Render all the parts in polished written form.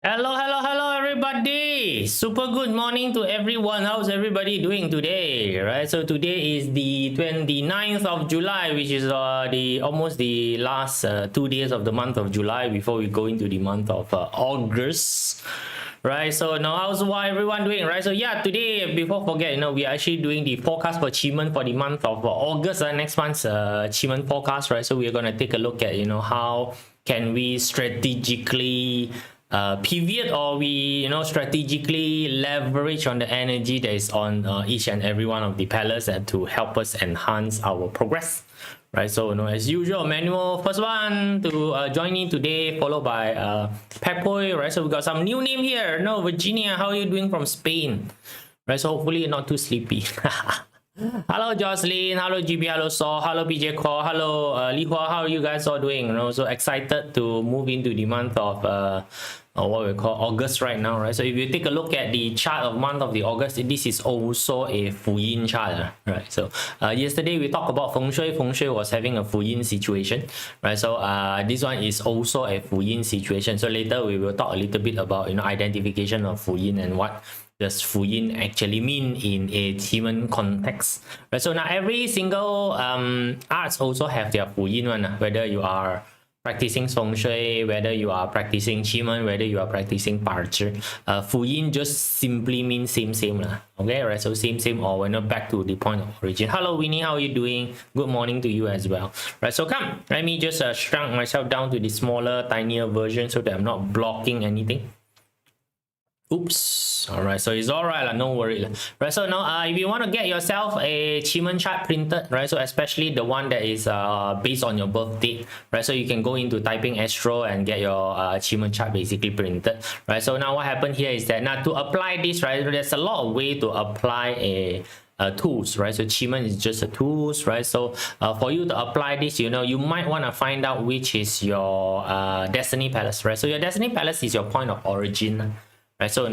Hello, everybody. Super good morning to everyone. How's everybody doing today? Right. So today is the 29th of July, which is the almost the last 2 days of the month of July before we go into the month of August. Right. So now how's everyone doing? Right. So yeah, today before forget, we are actually doing the forecast for QiMen for the month of August. Next month's QiMen forecast. Right. So we're gonna take a look at how can we strategically pivot, or we strategically leverage on the energy that is on each and every one of the pillars and to help us enhance our progress, right? So as usual, Manuel first one to join in today, followed by Pepoy, right? So we got some new name here. Virginia, how are you doing from Spain? Right, so hopefully you're not too sleepy. Hello Jocelyn, hello GB, hello Saw, hello PJ Core, hello Li Hua, how are you guys all doing? So excited to move into the month of what we call August right now, right? So if you take a look at the chart of month of the August, this is also a Fu Yin chart, right? So yesterday we talked about Feng Shui. Feng Shui was having a Fu Yin situation, right? So this one is also a Fu Yin situation. So later we will talk a little bit about identification of Fu Yin and what does Fu Yin actually mean in a QiMen context, right? So now every single arts also have their Fu Yin one, whether you are practicing Feng Shui, whether you are practicing QiMen, whether you are practicing Parzi. Fu Yin just simply means same lah. Okay, right? So same, or back to the point of origin. Hello Winnie, how are you doing? Good morning to you as well. Right, so come, let me just shrunk myself down to the smaller, tinier version so that I'm not blocking anything. Oops. All right, so it's all right, no worry. Right, so now if you want to get yourself a QiMen chart printed, right, so especially the one that is based on your birth date, right, so you can go into typing Astro and get your QiMen chart basically printed, right? So now what happened here is that now to apply this, right, there's a lot of way to apply a tools, right? So QiMen is just a tools, right? So for you to apply this, you might want to find out which is your destiny palace, right? So your destiny palace is your point of origin, right? So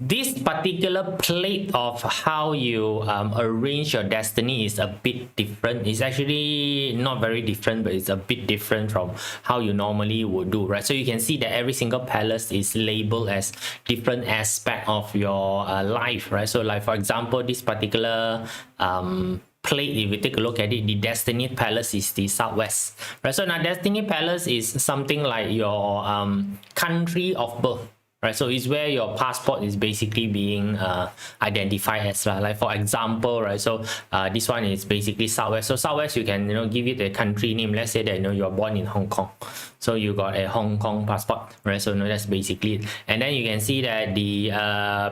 this particular plate of how you arrange your destiny is a bit different. It's actually not very different, but it's a bit different from how you normally would do, right? So you can see that every single palace is labeled as different aspect of your life, right? So like for example, this particular plate, if you take a look at it, the destiny palace is the southwest, right? So now destiny palace is something like your country of birth, right? So it's where your passport is basically being identified as, like for example, right? So this one is basically southwest. So southwest, you can give it a country name. Let's say that you're born in Hong Kong, so you got a Hong Kong passport, right? So that's basically it. And then you can see that the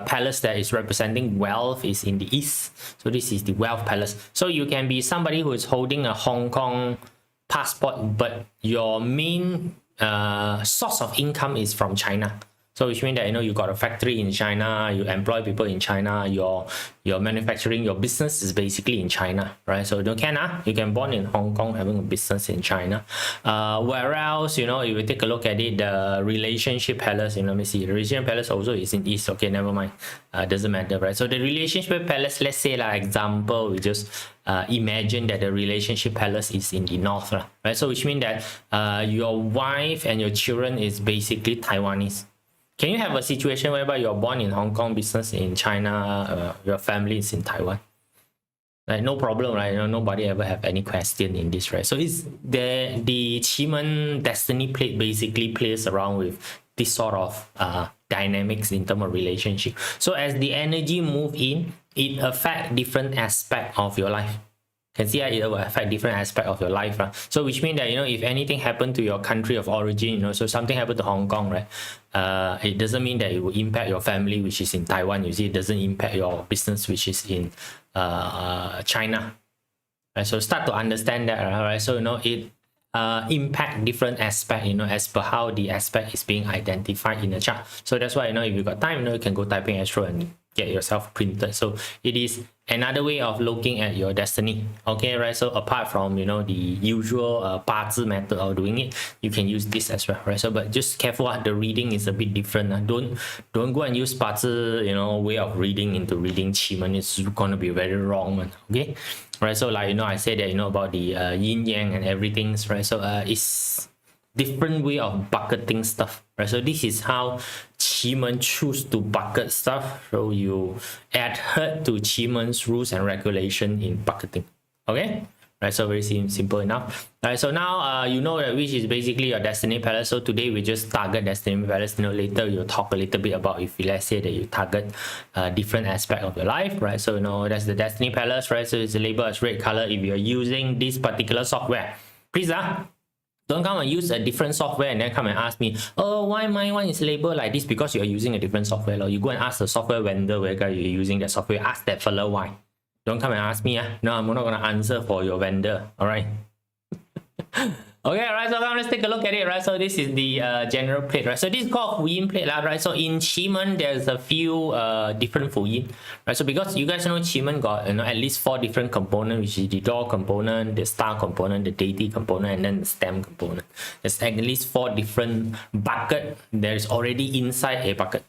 palace that is representing wealth is in the east. So this is the wealth palace. So you can be somebody who is holding a Hong Kong passport, but your main source of income is from China. So which means that you got a factory in China, you employ people in China, your manufacturing, your business is basically in China, right? So you can born in Hong Kong having a business in China. Where else, if you take a look at it, the relationship palace, let me see, the relationship palace also is in east. Okay, never mind, doesn't matter, right? So the relationship palace, let's say like example, we just imagine that the relationship palace is in the north, right? So which means that your wife and your children is basically Taiwanese. Can you have a situation whereby you're born in Hong Kong, business in China, your family is in Taiwan? Like no problem, right? Nobody ever have any question in this, right? So it's the QiMen destiny plate basically plays around with this sort of dynamics in terms of relationship. So as the energy move in, it affects different aspect of your life. Can see it will affect different aspect of your life, right? So which means that if anything happened to your country of origin, so something happened to Hong Kong, right? It doesn't mean that it will impact your family, which is in Taiwan. You see, it doesn't impact your business, which is in China, right? So start to understand that, right? So it impact different aspect, as per how the aspect is being identified in the chart. So that's why if you got time, you can go typing Astro and get yourself printed. So it is another way of looking at your destiny, okay, right? So apart from the usual Parzi method of doing it, you can use this as well, right? So but just careful, the reading is a bit different. Don't go and use Parzi way of reading into reading QiMen. It's gonna be very wrong one, okay, right? So like I said that about the yin yang and everything, right? So it's different way of bucketing stuff, right? So this is how QiMen choose to bucket stuff. So you adhere to QiMen's rules and regulation in bucketing. Okay, right? So very simple enough. All right, so now you know that which is basically your destiny palace. So today we just target destiny palace. You know, later we'll talk a little bit about if let's say that you target different aspect of your life, right? So you know that's the destiny palace, right? So it's labeled as red color if you're using this particular software. Please don't come and use a different software and then come and ask me, oh, why my one is labeled like this? Because you're using a different software. Or you go and ask the software vendor whether you're using that software. Ask that fella why. Don't come and ask me. No, I'm not going to answer for your vendor. All right. Okay, right, so now let's take a look at it, right? So this is the general plate, right? So this is called Fu Yin plate, right? So in QiMen, there's a few different Fu Yin, right? So because you guys know QiMen got at least 4 different components, which is the door component, the star component, the deity component, and then the stem component. There's at least 4 different bucket that is already inside a bucket.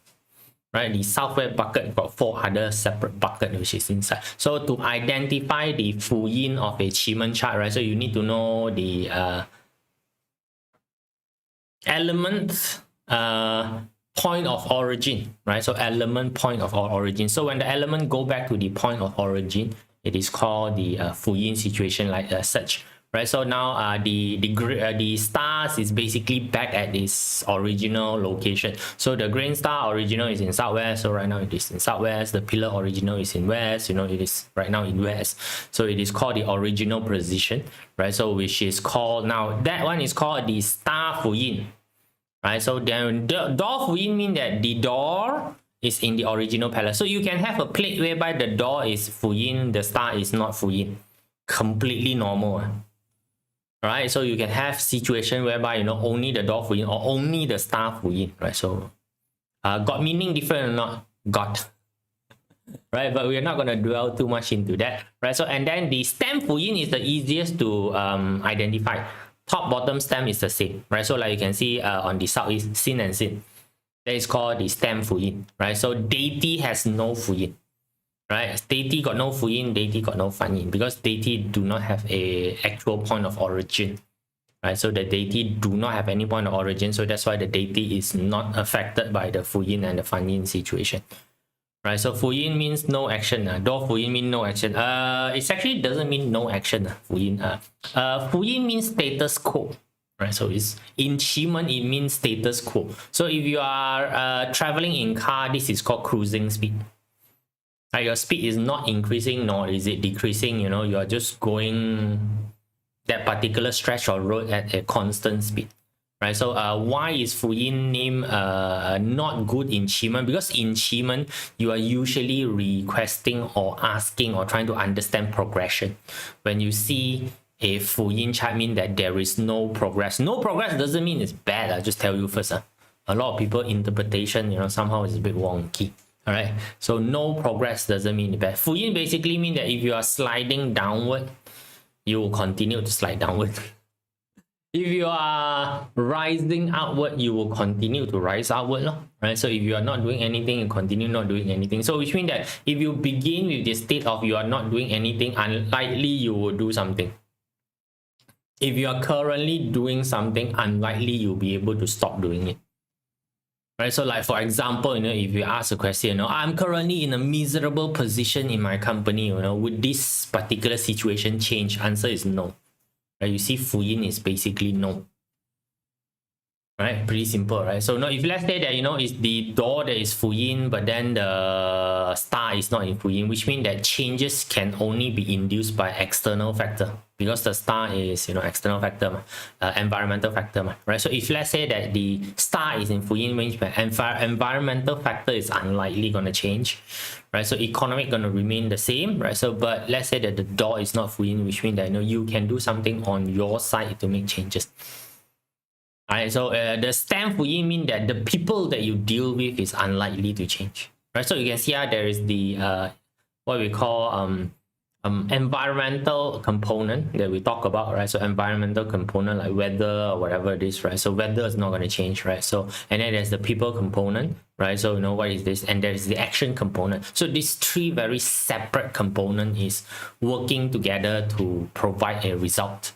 Right, the software bucket got 4 other separate bucket which is inside. So to identify the Fu Yin of a QiMen chart, right? So you need to know the element point of origin, right? So element point of origin. So when the element go back to the point of origin, it is called the Fu Yin situation, like such. Right, so now the stars is basically back at its original location. So the grain star original is in southwest, so right now it is in southwest. The pillar original is in west, you know, it is right now in west. So it is called the original position, right? So which is called, now that one is called the star Fu Yin, right? So then the door Fu Yin mean that the door is in the original palace. So you can have a plate whereby the door is Fu Yin, the star is not Fu Yin. Completely normal. Right, so you can have situation whereby, you know, only the door Fu Yin or only the star Fu Yin, right? So got meaning different or not? Got. Right, but we're not going to dwell too much into that, right? So and then the stem Fu Yin is the easiest to identify. Top bottom stem is the same, right? So like you can see on the south is sin and sin. That is called the stem Fu Yin, right? So deity has no Fu Yin. Right, deity got no Fu Yin, deity got no Fan Yin, because deity do not have a actual point of origin. Right, so the deity do not have any point of origin, so that's why the deity is not affected by the Fu Yin and the Fan Yin situation. Right, so Fu Yin means no action. Do Fu Yin means no action. It actually doesn't mean no action. Fu Yin. Fu Yin means status quo. Right, so it's in QiMen it means status quo. So if you are traveling in car, this is called cruising speed. Right, your speed is not increasing nor is it decreasing, you know, you are just going that particular stretch of road at a constant speed. Right, so why is Fu Yin name not good in QiMen? Because in QiMen you are usually requesting or asking or trying to understand progression. When you see a Fu Yin chart, mean that there is no progress. No progress doesn't mean it's bad. I just tell you first. A lot of people interpretation, you know, somehow is a bit wonky. All right, so no progress doesn't mean bad. Fu Yin basically mean that if you are sliding downward, you will continue to slide downward. If you are rising upward, you will continue to rise upward, right? So if you are not doing anything, you continue not doing anything. So which means that if you begin with the state of you are not doing anything, unlikely you will do something. If you are currently doing something, unlikely you'll be able to stop doing it. Right, so like for example, you know, if you ask a question, you know, I'm currently in a miserable position in my company, you know, would this particular situation change? Answer is no. Right, you see Fu Yin is basically no. Right, pretty simple, right? So now if let's say that, you know, it's the door that is Fu Yin, but then the star is not in Fu Yin, which means that changes can only be induced by external factor, because the star is, you know, external factor, environmental factor, right? So if let's say that the star is in Fu Yin range, but environmental factor is unlikely going to change, right? So economic going to remain the same, right? So but let's say that the door is not Fu Yin, which means that, you know, you can do something on your side to make changes. Alright, so the stem Fu Yin mean that the people that you deal with is unlikely to change, right? So you can see how there is the what we call environmental component that we talk about, right? So environmental component like weather or whatever it is, right? So weather is not going to change, right? So and then there's the people component, right? So you know what is this, and there's the action component. So these 3 very separate components is working together to provide a result.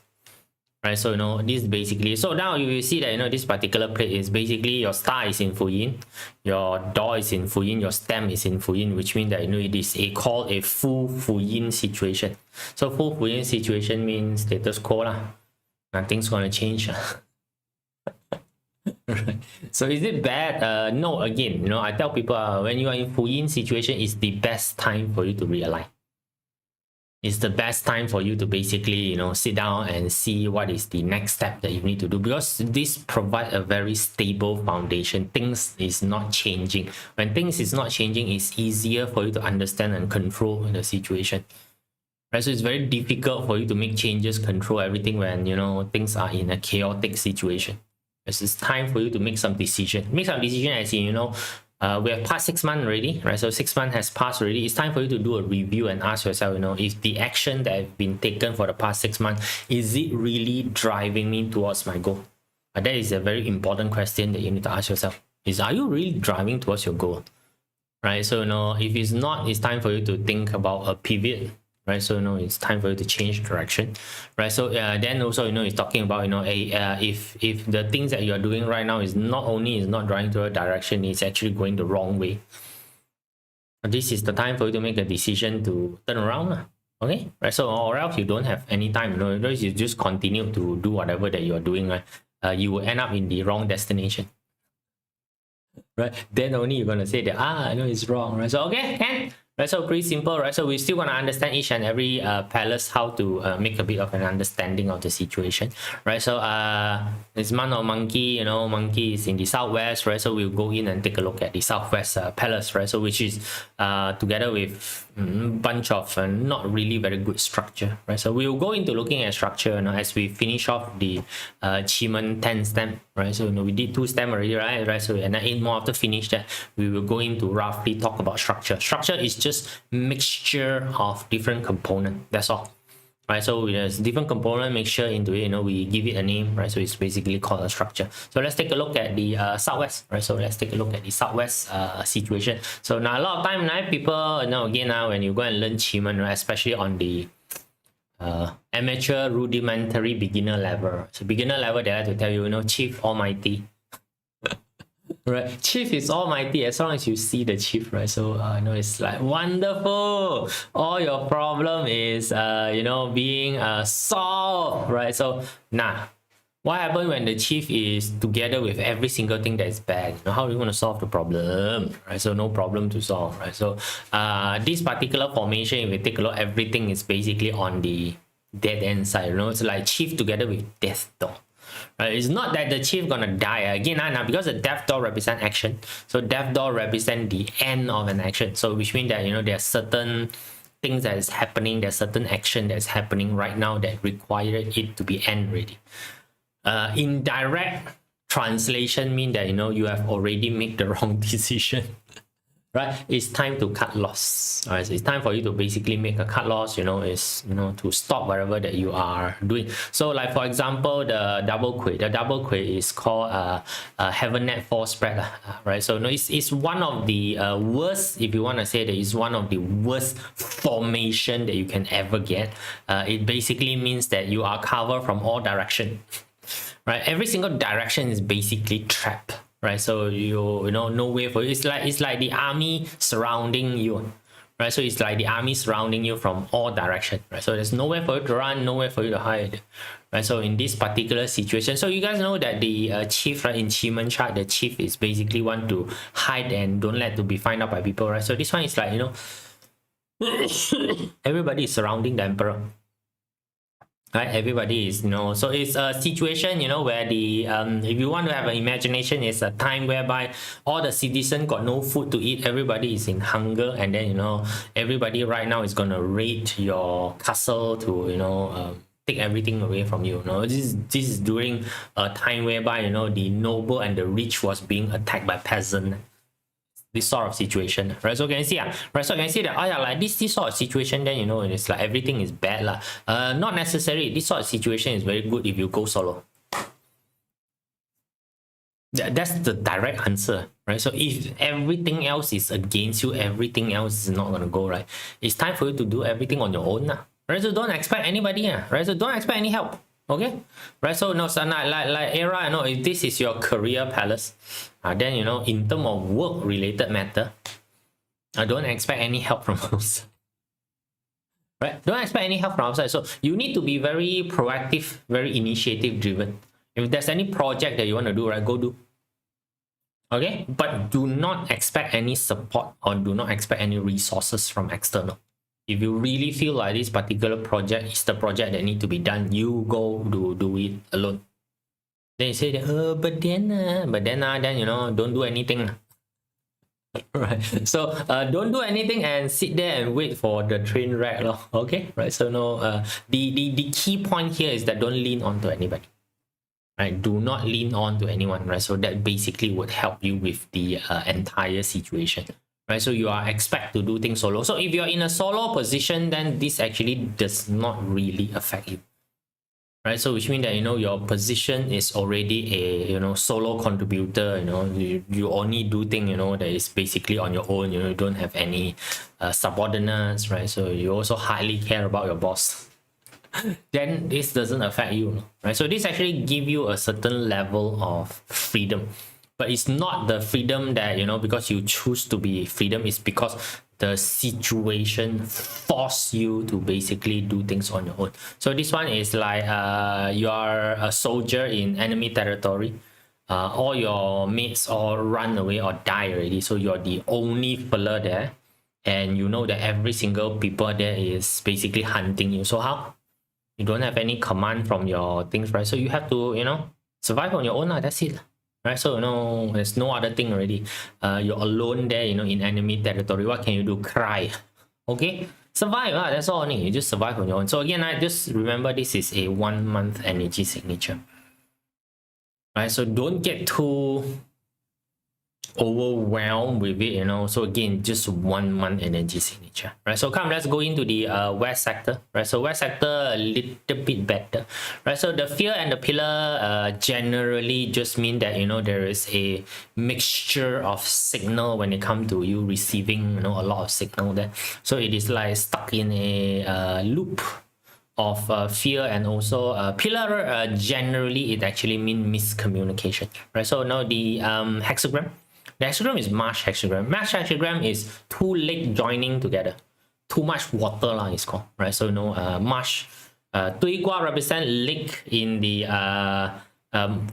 right? So this is basically, so now you will see that this particular plate is basically your star is in Fu Yin, your door is in Fu Yin, your stem is in Fu Yin, which means that it is called a full Fu Yin situation. So full Fu Yin situation means status quo lah. Nothing's gonna change. Right. So is it bad? No, again, I tell people when you are in Fu Yin situation, it's the best time for you to realign. It's the best time for you to basically, sit down and see what is the next step that you need to do, because this provides a very stable foundation. Things is not changing. When things is not changing, it's easier for you to understand and control the situation. Right? So it's very difficult for you to make changes, control everything when, things are in a chaotic situation. It's time for you to make some decision. Make some decision as in, we have passed 6 months already, right? So 6 months has passed already. It's time for you to do a review and ask yourself, if the action that have been taken for the past 6 months, is it really driving me towards my goal? That is a very important question that you need to ask yourself. Are you really driving towards your goal? Right? So, if it's not, it's time for you to think about a pivot. Right, so it's time for you to change direction, right? So then also it's talking about if the things that you're doing right now is not driving to a direction, it's actually going the wrong way. This is the time for you to make a decision to turn around, okay? Right, so or else you don't have any time, you just continue to do whatever that you're doing, right? You will end up in the wrong destination, right? Then only you're gonna say that I know it's wrong, right? So okay, and right, so pretty simple, right? So we're still gonna understand each and every palace, how to make a bit of an understanding of the situation, right? So it's month of monkey, monkey is in the southwest, right? So we'll go in and take a look at the southwest palace, right? So which is together with bunch of not really very good structure, right? So we'll go into looking at structure as we finish off the QiMen 10 stem, right? So we did 2 stem already, right? So and then 8 more after finish that, we will go into roughly talk about structure. Structure is just mixture of different component, that's all, right? So there's different component mixture into it, we give it a name, right? So it's basically called a structure. So let's take a look at the southwest, right? So let's take a look at the southwest situation. So now a lot of time now people again when you go and learn QiMen, right, especially on the amateur rudimentary beginner level. So beginner level, they like to tell you, Chief Almighty. Right, Chief is almighty as long as you see the Chief, right? So it's like wonderful, all your problem is being solved, right? So what happens when the Chief is together with every single thing that is bad? How are you going to solve the problem, right? So no problem to solve, right? So this particular formation, if you take a look, everything is basically on the dead end side, it's like Chief together with Death Door. It's not that the Chief gonna die again now, because the Death Door represent action. So Death Door represent the end of an action. So which means that there are certain things that is happening, there's certain action that's happening right now that require it to be end ready. Indirect translation mean that you have already made the wrong decision. Right, it's time to cut loss. All right, so it's time for you to basically make a cut loss. To stop whatever that you are doing. So, like for example, the double quay. The double quay is called a Heaven Net 4 spread, right? So, it's one of the worst. If you want to say that, it's one of the worst formation that you can ever get. It basically means that you are covered from all direction. Right, every single direction is basically trapped. Right, so no way for you. It's like the army surrounding you, right? So it's like the army surrounding you from all directions, right? So there's nowhere for you to run, nowhere for you to hide, right? So in this particular situation, so you guys know that the Chief, right, in QiMen chart, the Chief is basically want to hide and don't let to be found out by people, right? So this one is like everybody is surrounding the emperor. Right, everybody is so it's a situation where the if you want to have an imagination, it's a time whereby all the citizens got no food to eat, everybody is in hunger, and then everybody right now is gonna raid your castle to take everything away from you. This is during a time whereby the noble and the rich was being attacked by peasant. This sort of situation, right? So can you see, right? So can you see that, like this sort of situation, then it's like everything is bad, not necessary. This sort of situation is very good if you go solo. That's the direct answer, right? So if everything else is against you, everything else is not gonna go right. It's time for you to do everything on your own, right? So don't expect anybody, right? So don't expect any help. Okay, right? So no, so like era, you know, if this is your career palace, then, you know, in terms of work related matter, I don't expect any help from outside. Right? Don't expect any help from outside. So you need to be very proactive, very initiative driven. If there's any project that you want to do, right, go do. Okay, but do not expect any support or do not expect any resources from external. If you really feel like this particular project is the project that need to be done, you go do it alone. Then you say that, then you know, don't do anything. Right, so don't do anything and sit there and wait for the train wreck, okay, right? So no, the key point here is that don't lean on to anybody, right? Do not lean on to anyone, right? So that basically would help you with the entire situation, right? So you are expect to do things solo. So if you're in a solo position, then this actually does not really affect you, right? So which means that, you know, your position is already a, you know, solo contributor. You know, you only do things, you know, that is basically on your own. You know, you don't have any subordinates, right? So you also hardly care about your boss. Then this doesn't affect you, right? So this actually give you a certain level of freedom, but it's not the freedom that, you know, because you choose to be freedom. It's because the situation force you to basically do things on your own. So this one is like you are a soldier in enemy territory. All your mates all run away or die already, so you're the only fella there, and you know that every single people there is basically hunting you. So how? You don't have any command from your things, right? So you have to, you know, survive on your own. That's it, right? So, you know, there's no other thing already. You're alone there, you know, in enemy territory. What can you do? Cry. Okay, survive. That's all only. You just survive on your own. So again, I just remember this is a 1 month energy signature, right? So don't get too overwhelmed with it, you know. So again, just 1 month energy signature, right? So come, let's go into the west sector, right? So west sector a little bit better, right? So the fear and the pillar generally just mean that, you know, there is a mixture of signal when it comes to you receiving, you know, a lot of signal there. So it is like stuck in a loop of fear. And also pillar generally it actually means miscommunication, right? So now the hexagram. The hexagram is marsh hexagram. Marsh hexagram is two lakes joining together. Too much water is called, right? So, you know, marsh. 对卦 represent lake in the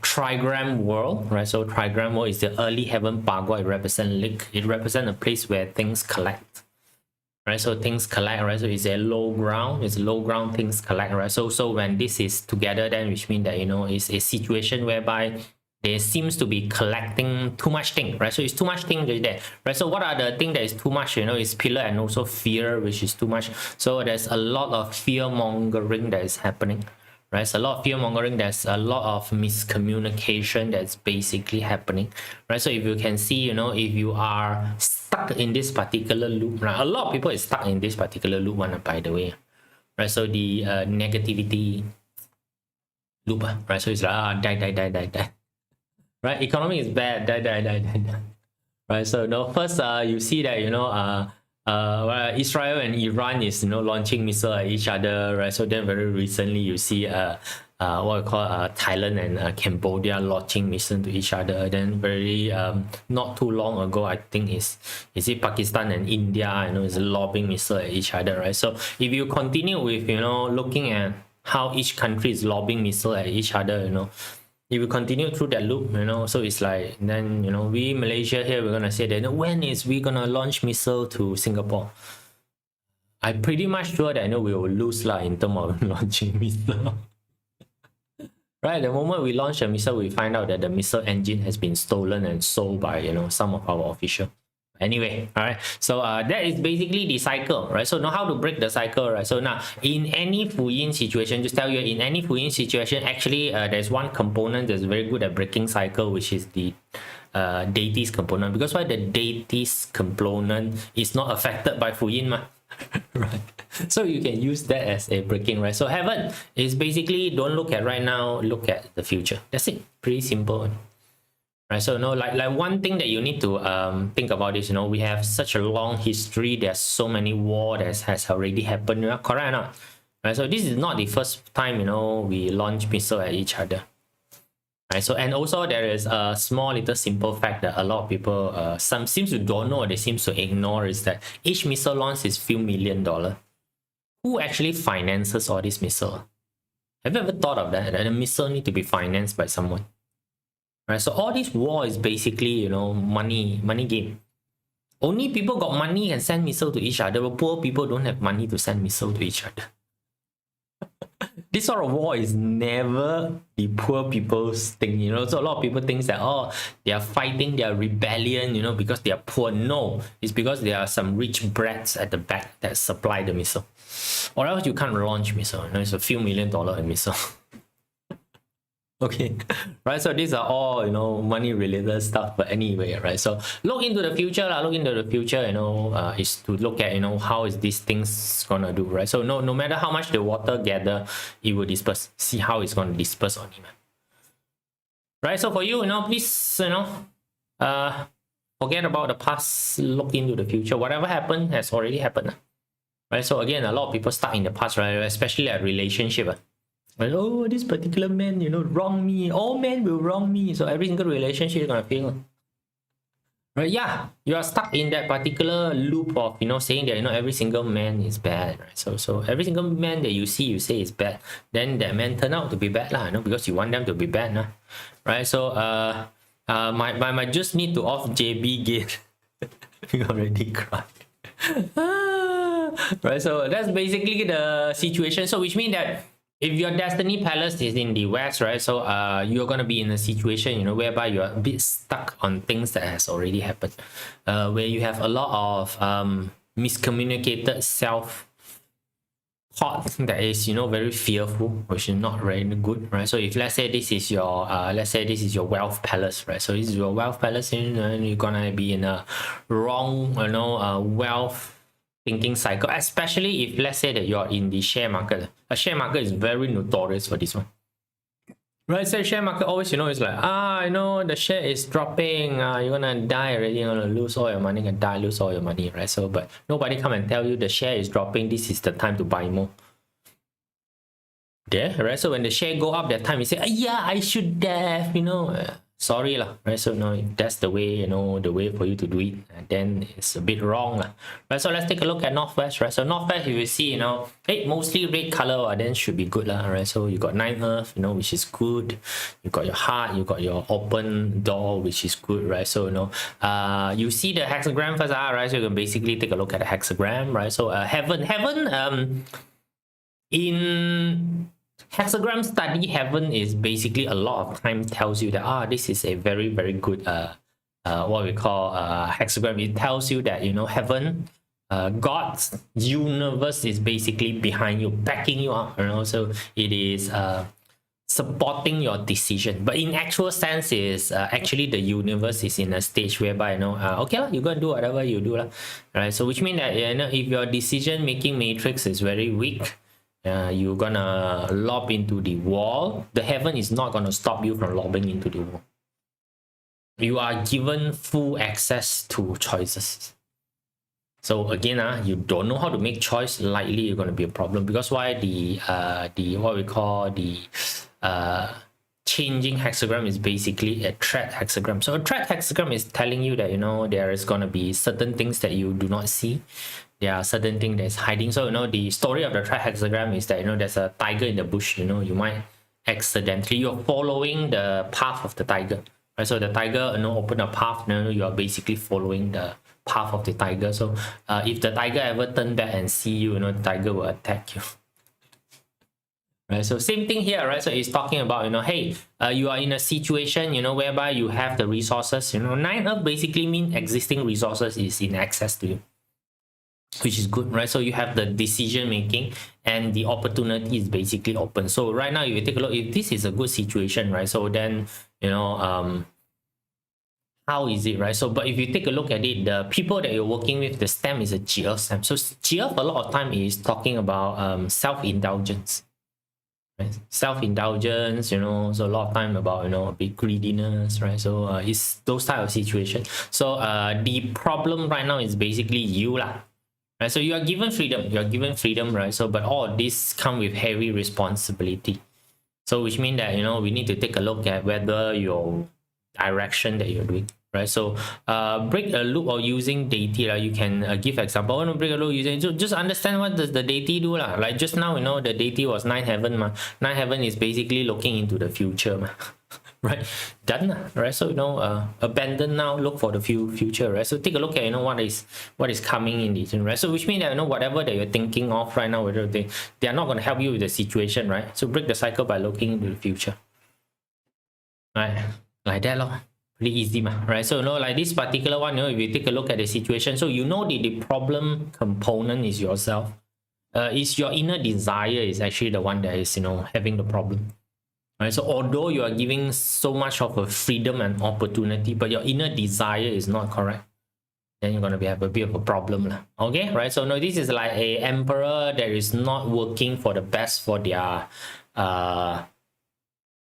trigram world, right? So trigram world is the early heaven Bagua. It represents lake. It represents a place where things collect, right? So things collect, right? So it's a low ground. It's low ground, things collect, right? So when this is together, then which means that, you know, it's a situation whereby there seems to be collecting too much thing, right? So it's too much thing there, right? So what are the thing that is too much? You know, is pillar and also fear, which is too much. So there's a lot of fear mongering that is happening, right? There's a lot of fear mongering. There's a lot of miscommunication that's basically happening, right? So if you can see, you know, if you are stuck in this particular loop, right? A lot of people is stuck in this particular loop one, by the way, right? So the negativity loop, right? So it's like die. Right, economy is bad, die. Right, so no, first you see that, you know, Israel and Iran is, you know, launching missiles at each other, right? So then very recently you see what we call Thailand and Cambodia launching missiles to each other. Then very not too long ago, I think is it Pakistan and India, you know, is lobbing missiles at each other, right? So if you continue with, you know, looking at how each country is lobbing missiles at each other, you know, if you continue through that loop, you know, so it's like, then, you know, we Malaysia here, we're gonna say that, when is we gonna launch missile to Singapore? I'm pretty much sure that, you know, we will lose in terms of launching missile. Right, the moment we launch a missile, we find out that the missile engine has been stolen and sold by, you know, some of our officials. Anyway, all right, so that is basically the cycle, right? So know how to break the cycle, right? So now in any Fu Yin situation, just tell you, in any Fu Yin situation, actually there's one component that's very good at breaking cycle, which is the deities component. Because why? The deities component is not affected by Fu Yin, right? So you can use that as a breaking, right? So heaven is basically, don't look at right now, look at the future. That's it, pretty simple. Right, so, you know, like one thing that you need to think about is, you know, we have such a long history. There's so many wars that has already happened, correct or not? right? So this is not the first time, you know, we launch missile at each other. Right, so and also there is a small little simple fact that a lot of people some seems to don't know or they seems to ignore is that each missile launch is few $1 million. Who actually finances all these missile? Have you ever thought of that? That a missile need to be financed by someone? Right, so all this war is basically, you know, money game. Only people got money can send missile to each other, but poor people don't have money to send missile to each other. This sort of war is never the poor people's thing, you know. So a lot of people think that, oh, they are fighting their rebellion, you know, because they are poor. No, it's because there are some rich brats at the back that supply the missile. Or else you can't launch missile. You know, it's a few $1 million a missile. Okay, right, so these are all, you know, money related stuff, but anyway, right, so look into the future, you know, is to look at, you know, how is these things gonna do, right? So no matter how much the water gather, it will disperse. See how it's gonna disperse on him, right? So for you, you know, please, you know, forget about the past, look into the future. Whatever happened has already happened, right? So again, a lot of people stuck in the past, right? Especially a relationship. Like, oh, this particular man, you know, wrong me. All men will wrong me. So every single relationship is gonna fail. Right? Yeah, you are stuck in that particular loop of, you know, saying that, you know, every single man is bad. Right? So every single man that you see, you say is bad. Then that man turn out to be bad, lah. You know, because you want them to be bad, nah. Right? So my just need to off JB gate. You already cried. Right? So that's basically the situation. So which means that if your Destiny Palace is in the west, right, so you're gonna be in a situation, you know, whereby you're a bit stuck on things that has already happened, where you have a lot of miscommunicated self thought that is, you know, very fearful, which is not very good, right? So if let's say this is your wealth palace, right? So this is your wealth palace, and you're gonna be in a wrong, you know, wealth thinking cycle, especially if let's say that you're in the share market. A share market is very notorious for this one, right? So share market always, you know, it's like, you know, the share is dropping, you're gonna die already, you're gonna lose all your money, and die, lose all your money, right? So but nobody come and tell you the share is dropping, this is the time to buy more. Yeah, right? So when the share go up, that time you say, yeah, I should have, you know, sorry lah, right? So no, that's the way, you know, the way for you to do it, and then it's a bit wrong lah, right? So let's take a look at Northwest, right? So Northwest, you will see, you know, hey, mostly red color, then should be good lah, right? So you got 9 Earth, you know, which is good. You got your heart, you got your open door, which is good, right? So, you know, you see the hexagram first, right? So you can basically take a look at the hexagram, right? So heaven, in hexagram study, heaven is basically a lot of time tells you that this is a very good what we call hexagram. It tells you that, you know, heaven, God's universe is basically behind you, backing you up, you know. So it is supporting your decision, but in actual sense is actually the universe is in a stage whereby, you know, okay lah, you're gonna do whatever you do lah, right? So which means that, you know, if your decision making matrix is very weak, you're gonna lob into the wall. The heaven is not gonna stop you from lobbing into the wall. You are given full access to choices. So again, you don't know how to make choice, likely you're gonna be a problem. Because why? The what we call the changing hexagram is basically a threat hexagram. So a threat hexagram is telling you that, you know, there is gonna be certain things that you do not see. There are certain things that's hiding. So, you know, the story of the threat hexagram is that, you know, there's a tiger in the bush, you know, you might accidentally, you're following the path of the tiger, right? So the tiger, you know, open a path, you know, you are basically following the path of the tiger. So if the tiger ever turn back and see you, you know, the tiger will attack you. Right, so same thing here, right? So it's talking about, you know, hey, you are in a situation, you know, whereby you have the resources, you know, 9 Earth basically means existing resources is in access to you, which is good, right? So you have the decision making and the opportunity is basically open. So right now, if you take a look, if this is a good situation, right? So then, you know, how is it, right? So, but if you take a look at it, the people that you're working with, the stem is a GF stem. So GF a lot of time is talking about self-indulgence. Right? Self-indulgence, you know, so a lot of time about, you know, a bit greediness, right? So it's those type of situations. So the problem right now is basically you lah. right? So you are given freedom, right? So but all this come with heavy responsibility. So which means that, you know, we need to take a look at whether your direction that you're doing, right? So break a loop or using deity, right? You can give example. I want to break a loop using, so just understand what does the deity do lah. Like just now, you know, the deity was 9 heaven ma. 9 heaven is basically looking into the future ma. Right, done, right? So, you know, abandon now, look for the future, right? So take a look at, you know, what is coming in this, right? So which means that, you know, whatever that you're thinking of right now, whether they are not going to help you with the situation, right? So break the cycle by looking into the future, right? Like that lor. Pretty easy ma, right? So, you know, like this particular one, you know, if you take a look at the situation, so you know the problem component is yourself. Is your inner desire is actually the one that is, you know, having the problem. Right? So although you are giving so much of a freedom and opportunity, but your inner desire is not correct, then you're going to have a bit of a problem lah. Okay, right? So no, this is like a emperor that is not working for the best for their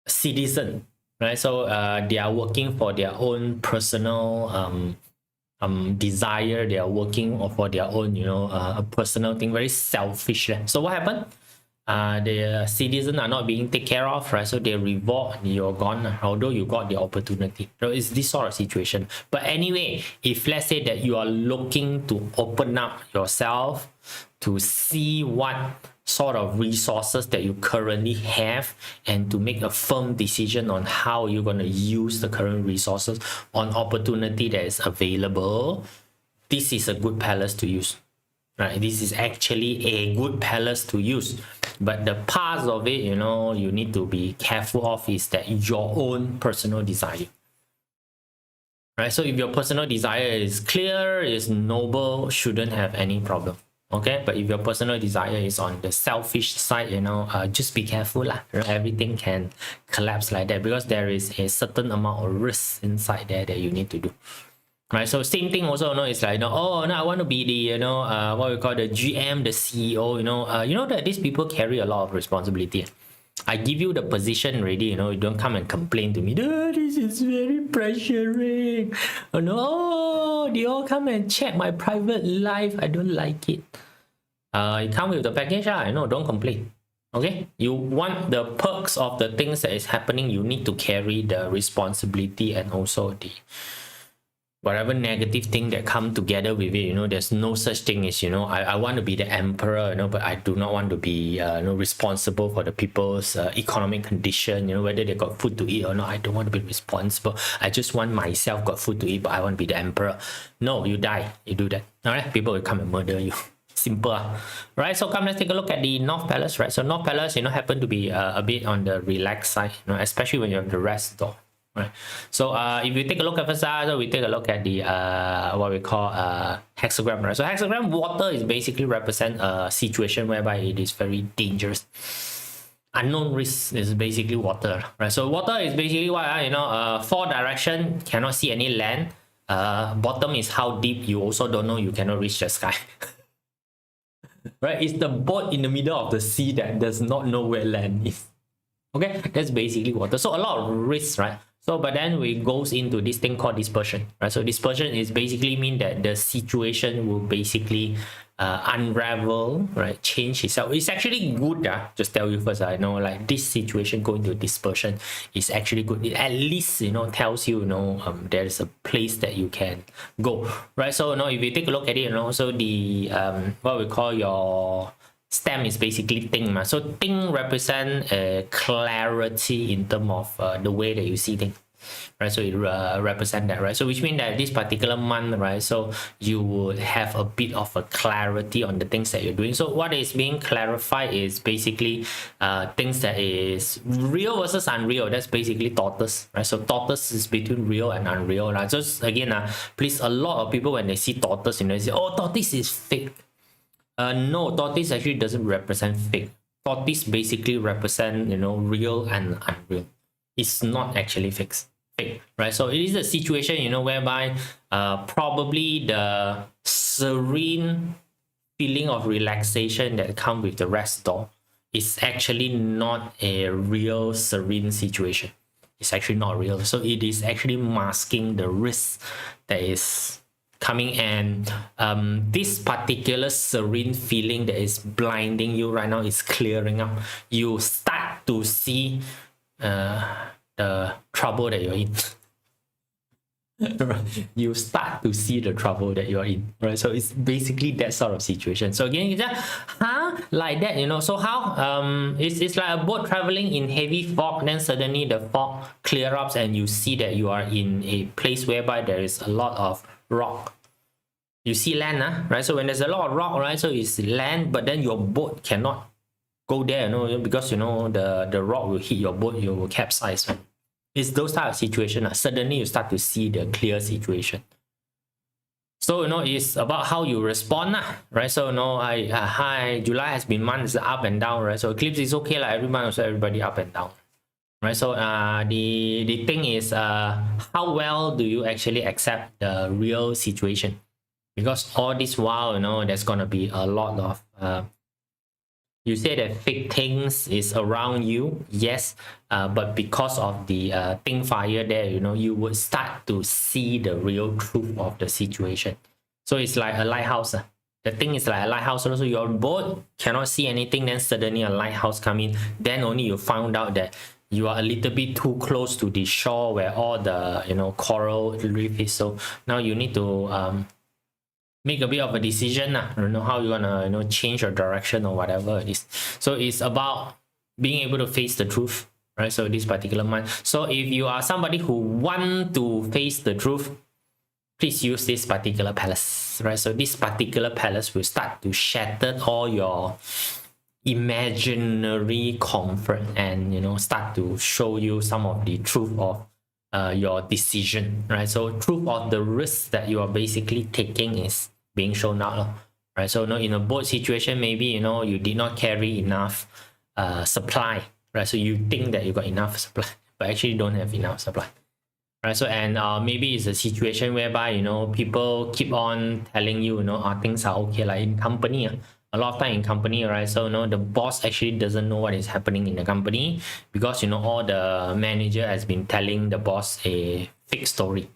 citizen, right? So they are working for their own personal desire. They are working for their own, you know, a personal thing, very selfish. So what happened? The citizens are not being taken care of, right? So they revolt, you're gone, although you got the opportunity. So it's this sort of situation. But anyway, if let's say that you are looking to open up yourself to see what sort of resources that you currently have and to make a firm decision on how you're going to use the current resources on opportunity that is available, this is a good palace to use. Right, this is actually a good palace to use, but the parts of it, you know, you need to be careful of is that your own personal desire. Right, so if your personal desire is clear, is noble, shouldn't have any problem. Okay, but if your personal desire is on the selfish side, you know, just be careful lah. Everything can collapse like that because there is a certain amount of risk inside there that you need to do. Right, so same thing also, you know, it's like, you know, oh no, I want to be the, you know, what we call the GM, the CEO, you know that these people carry a lot of responsibility. I give you the position already, you know, you don't come and complain to me, oh, this is very pressuring. Oh no, they all come and check my private life. I don't like it. You come with the package, you know, don't complain. Okay, you want the perks of the things that is happening, you need to carry the responsibility and also the whatever negative thing that come together with it. You know, there's no such thing as, you know, I want to be the emperor, you know, but I do not want to be you know, responsible for the people's economic condition, you know, whether they got food to eat or not. I don't want to be responsible. I just want myself got food to eat, but I want to be the emperor. No, you die, you do that. All right, people will come and murder you. Simple. Right, so come, let's take a look at the North Palace, right? So North Palace, you know, happen to be a bit on the relaxed side, you know, especially when you have the rest door. Right, so if you take a look at first, so we take a look at the what we call hexagram, right? So hexagram, water is basically represent a situation whereby it is very dangerous. Unknown risk is basically water, right? So water is basically what, you know, 4 direction, cannot see any land. Bottom is how deep, you also don't know, you cannot reach the sky. Right, it's the boat in the middle of the sea that does not know where land is. Okay, that's basically water. So a lot of risks, right? So, but then we goes into this thing called dispersion, right? So dispersion is basically mean that the situation will basically unravel, right? Change itself. It's actually good, just tell you first, I know, like this situation going to dispersion is actually good. It at least, you know, tells you, you know, there's a place that you can go, right? So, you know, if you take a look at it, you know, so the what we call your stem is basically Ting. So Ting represent clarity in terms of the way that you see things. Right, so it represent that, right? So which means that this particular month, right, so you will have a bit of a clarity on the things that you're doing. So what is being clarified is basically things that is real versus unreal. That's basically tortoise, right? So tortoise is between real and unreal, right? So again, please, a lot of people when they see tortoise, you know, they say, oh, tortoise is fake. No, tortoise actually doesn't represent fake. Tortoise basically represent, you know, real and unreal. It's not actually fake, right? So it is a situation, you know, whereby probably the serene feeling of relaxation that comes with the rest door is actually not a real serene situation. It's actually not real. So it is actually masking the risk that is coming, and this particular serene feeling that is blinding you right now is clearing up. You start to see the trouble that you're in. You start to see the trouble that you're in, right? So it's basically that sort of situation. So again, you just like that, you know. So how it's like a boat traveling in heavy fog, then suddenly the fog clear up and you see that you are in a place whereby there is a lot of rock. You see land, right? So when there's a lot of rock, right, so it's land, but then your boat cannot go there, you know, because you know the rock will hit your boat, you will capsize, right? It's those type of situations. Suddenly you start to see the clear situation. So, you know, it's about how you respond, right? So, you know, hi, July has been months up and down, right? So eclipse is okay, like every month, also everybody up and down, right? So the thing is, how well do you actually accept the real situation? Because all this while, you know, there's gonna be a lot of you say that fake things is around you, yes, but because of the thing fire there, you know, you would start to see the real truth of the situation. So it's like a lighthouse. The thing is like a lighthouse. Also, your boat cannot see anything, then suddenly a lighthouse come in. Then only you found out that you are a little bit too close to the shore where all the, you know, coral reef is. So now you need to make a bit of a decision. I don't know how you wanna, you know, change your direction or whatever it is. So it's about being able to face the truth, right? So this particular month. So if you are somebody who want to face the truth, please use this particular palace, right? So this particular palace will start to shatter all your imaginary comfort and, you know, start to show you some of the truth of your decision, right? So truth of the risk that you are basically taking is being shown out, right? So, you know, in a boat situation, maybe, you know, you did not carry enough supply, right? So you think that you got enough supply, but actually don't have enough supply, right? So, and maybe it's a situation whereby, you know, people keep on telling you, you know, things are okay, like in company, a lot of time in company, right? So, you know, the boss actually doesn't know what is happening in the company because, you know, all the manager has been telling the boss a fake story.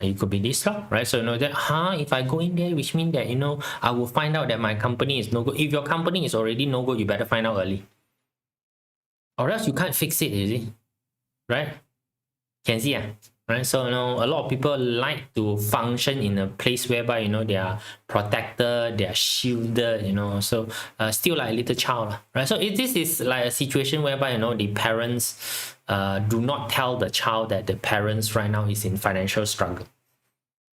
It could be this, right? So, you know, that, if I go in there, which means that, you know, I will find out that my company is no good. If your company is already no good, you better find out early. Or else you can't fix it, you see? Right? Can see, right? So, you know, a lot of people like to function in a place whereby, you know, they are protected, they are shielded, you know, so still like a little child, right? So if this is like a situation whereby, you know, the parents do not tell the child that the parents right now is in financial struggle,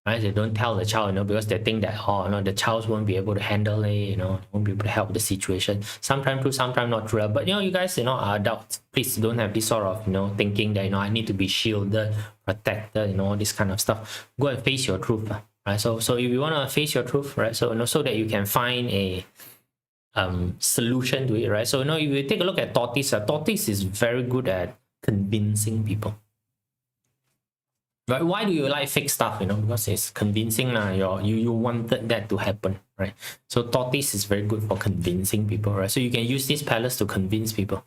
right? They don't tell the child, you know, because they think that, oh, you know, the child won't be able to handle it, you know, won't be able to help the situation. Sometimes true, sometimes not true. But, you know, you guys, you know, are adults. Please don't have this sort of, you know, thinking that, you know, I need to be shielded, protected, you know, all this kind of stuff. Go and face your truth, right? So if you want to face your truth, right? So, you know, so that you can find a solution to it, right? So, you know, if you take a look at tortoise, tortoise is very good at convincing people. Right? Why do you like fake stuff? You know, because it's convincing. You wanted that to happen, right? So tortoise is very good for convincing people, right? So you can use this palace to convince people.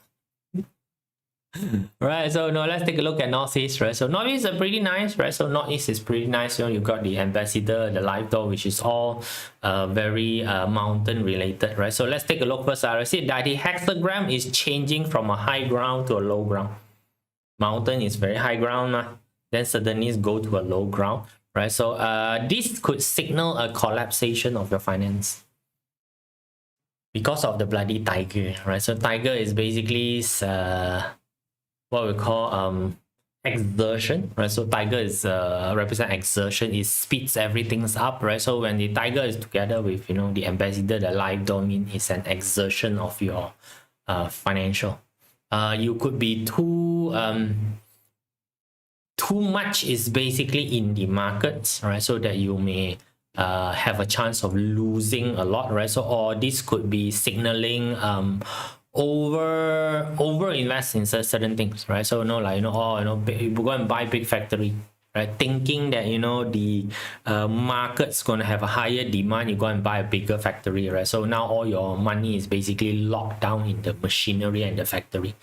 Right, so now let's take a look at Northeast, right? So Northeast is pretty nice, right? So Northeast is pretty nice. You know, you've got the Ambassador, the Live Door, which is all very mountain related, right? So let's take a look first. I see that the hexagram is changing from a high ground to a low ground. Mountain is very high ground, then suddenly go to a low ground, right? So this could signal a collapsation of your finance because of the bloody tiger, right? So tiger is basically what we call exertion, right? So tiger is represent exertion. It speeds everything up, right? So when the tiger is together with, you know, the Ambassador, the Live Domain, is an exertion of your financial. You could be too much is basically in the markets, right? So that you may have a chance of losing a lot, right? So, or this could be signaling over invest in certain things, right? So, you know, like, you know, oh, you know, you go and buy big factory, right? Thinking that, you know, the market's going to have a higher demand, you go and buy a bigger factory, right? So now all your money is basically locked down in the machinery and the factory,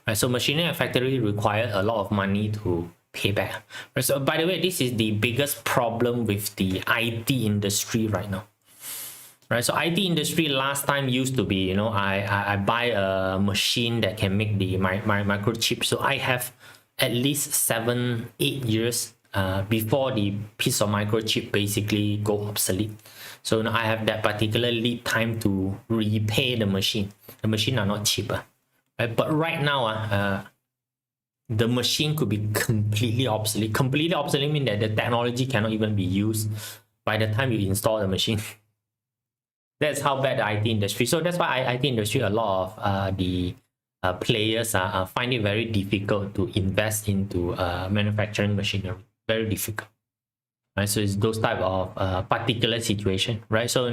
right? So machinery and factory require a lot of money to pay back. Right? So by the way, this is the biggest problem with the IT industry right now. Right, so IT industry last time used to be, I buy a machine that can make the my microchip. So I have at least 7-8 years before the piece of microchip basically go obsolete. So I have that particular lead time to repay the machine. The machine are not cheaper, right? But right now, the machine could be completely obsolete. Completely obsolete means that the technology cannot even be used by the time you install the machine. That's how bad the IT industry. So that's why IT industry, a lot of the players find it very difficult to invest into manufacturing machinery. Very difficult. Right, so it's those type of particular situation, right? So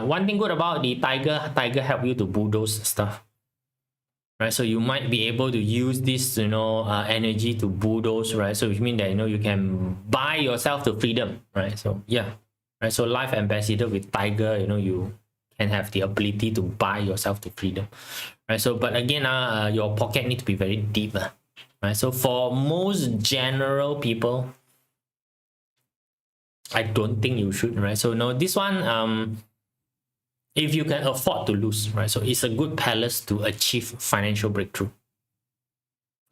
one thing good about the Tiger help you to bulldoze stuff, right? So you might be able to use this energy to bulldoze, right? So which means that you can buy yourself to freedom, right? So yeah, right. So life ambassador with Tiger, you can have the ability to buy yourself to freedom, right? So but again, your pocket need to be very deep, right? So for most general people, I don't think you should, right? So no, this one, if you can afford to lose, right? So it's a good palace to achieve financial breakthrough.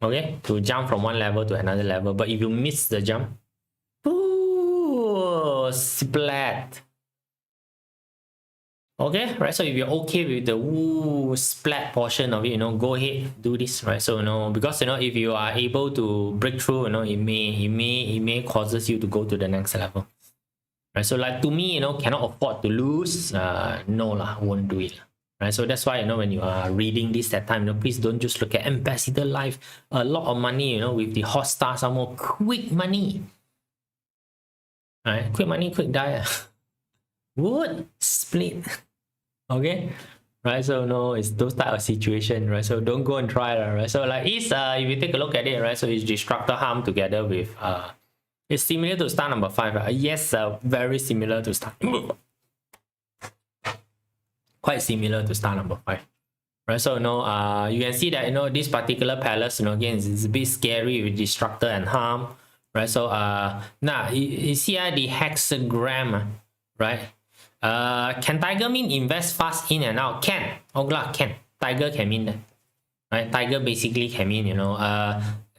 Okay, to jump from one level to another level. But if you miss the jump, ooh, splat. Okay, right? So if you're okay with the splat portion of it, go ahead, do this, right? So because if you are able to break through, it may causes you to go to the next level. Right, so like to me, cannot afford to lose. No lah, won't do it. Right, so that's why when you are reading this that time, please don't just look at ambassador life. A lot of money, with the hot star, some more quick money. Right, quick money, quick die. Wood split. Okay, right? So no, it's those type of situation, right? So don't go and try that, right? So like if you take a look at it, right? So it's destructor harm together with it's similar to star number 5. Right? Yes, very similar to star. Quite similar to star number 5. Right? So you can see that this particular palace, again, it's a bit scary with destructor and harm. Right? So now you see the hexagram, right? Can Tiger mean invest fast in and out? Can. Ogla can. Tiger can mean that. Right? Tiger basically can mean,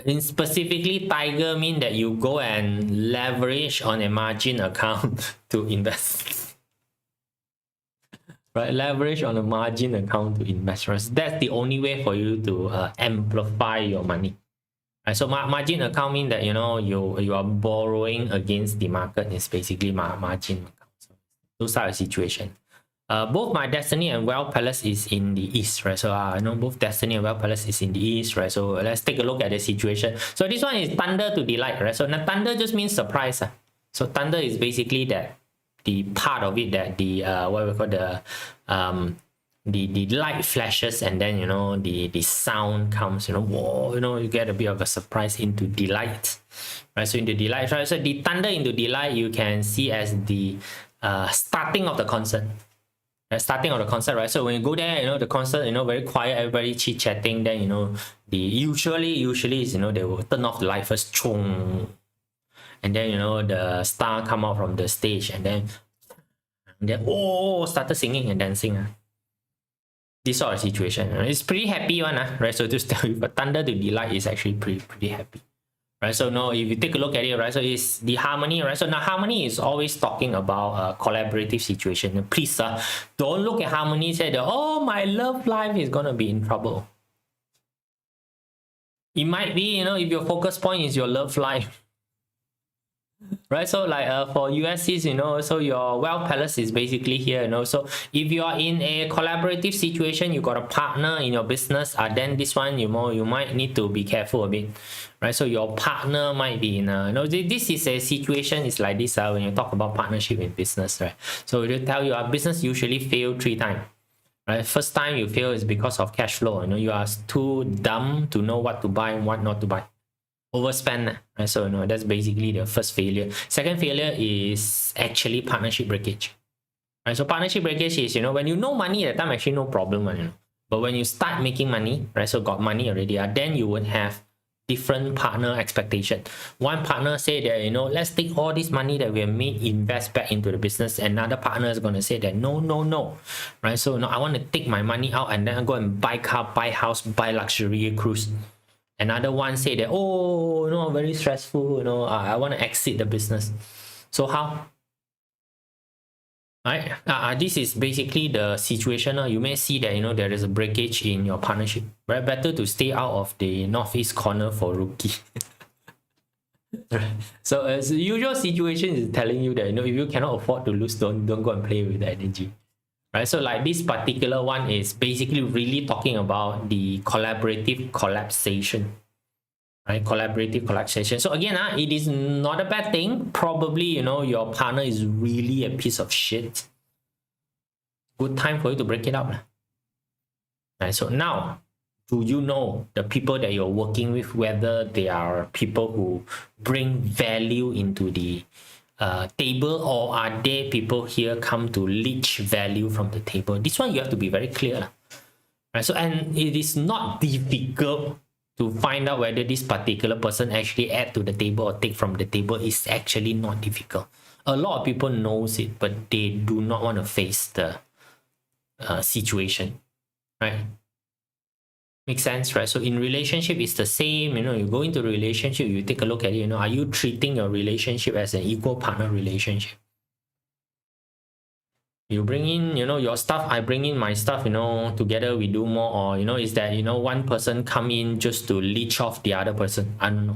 in specifically Tiger mean that you go and leverage on a margin account to invest. Right? Leverage on a margin account to invest. Right? That's the only way for you to amplify your money. Right? So margin account means that you are borrowing against the market. It's basically margin account. Those are a situation. Both my Destiny and Wealth Palace is in the east, right? So both Destiny and Wealth Palace is in the east, right? So let's take a look at the situation. So this one is thunder to delight, right? So now thunder just means surprise. So thunder is basically that the part of it that the what we call the light flashes and then the sound comes, whoa, you get a bit of a surprise into delight, right? So into delight, right? So the thunder into delight you can see as the starting of the concert. Starting of the concert, right? So when you go there, the concert, very quiet, everybody chit-chatting, then the usually is they will turn off the light first, chung, and then the star come out from the stage and then started singing and dancing. This sort of situation. It's pretty happy one, right? So just tell you, but thunder to delight is actually pretty happy. Right, so now if you take a look at it, right, so it's the harmony, right? So now harmony is always talking about a collaborative situation. Please, don't look at harmony and say, oh, my love life is gonna be in trouble. It might be, if your focus point is your love life. Right, so like for USCs, so your Wealth Palace is basically here, so if you are in a collaborative situation, you got a partner in your business, then this one you might need to be careful a bit, right? So your partner might be in this is a situation is like this when you talk about partnership in business, right? So they tell you business usually fail 3 times. Right, first time you fail is because of cash flow. You are too dumb to know what to buy and what not to buy. Overspend, right? So that's basically the first failure. Second failure is actually partnership breakage. Right, so partnership breakage is when money at the time, actually no problem, but when you start making money, right? So got money already, then you would have different partner expectation. One partner say that, you know, let's take all this money that we have made, invest back into the business. Another partner is going to say that no, right? So no, I want to take my money out and then go and buy car, buy house, buy luxury cruise. Another one say that, oh, no, very stressful, you know, I want to exit the business. So how? Right? This is basically the situation. You may see that, you know, there is a breakage in your partnership. Right? Better to stay out of the northeast corner for rookie. Right. So as the usual situation is telling you that, you know, if you cannot afford to lose, don't go and play with the energy. Right? So like this particular one is basically really talking about the collaborative collapsation. Right? Collaborative collapsation. So again, it is not a bad thing. Probably, you know, your partner is really a piece of shit. Good time for you to break it up. Right? So now, do you know the people that you're working with, whether they are people who bring value into the table, or are they people here come to leech value from the table? This one you have to be very clear. Right? So, and it is not difficult to find out whether this particular person actually add to the table or take from the table. Is actually not difficult. A lot of people knows it, but they do not want to face the situation, right? Makes sense, right? So in relationship, it's the same. You know, you go into a relationship, you take a look at it. You know, are you treating your relationship as an equal partner relationship? You bring in, you know, your stuff, I bring in my stuff, you know, together we do more, or, you know, is that, you know, one person come in just to leech off the other person? I don't know.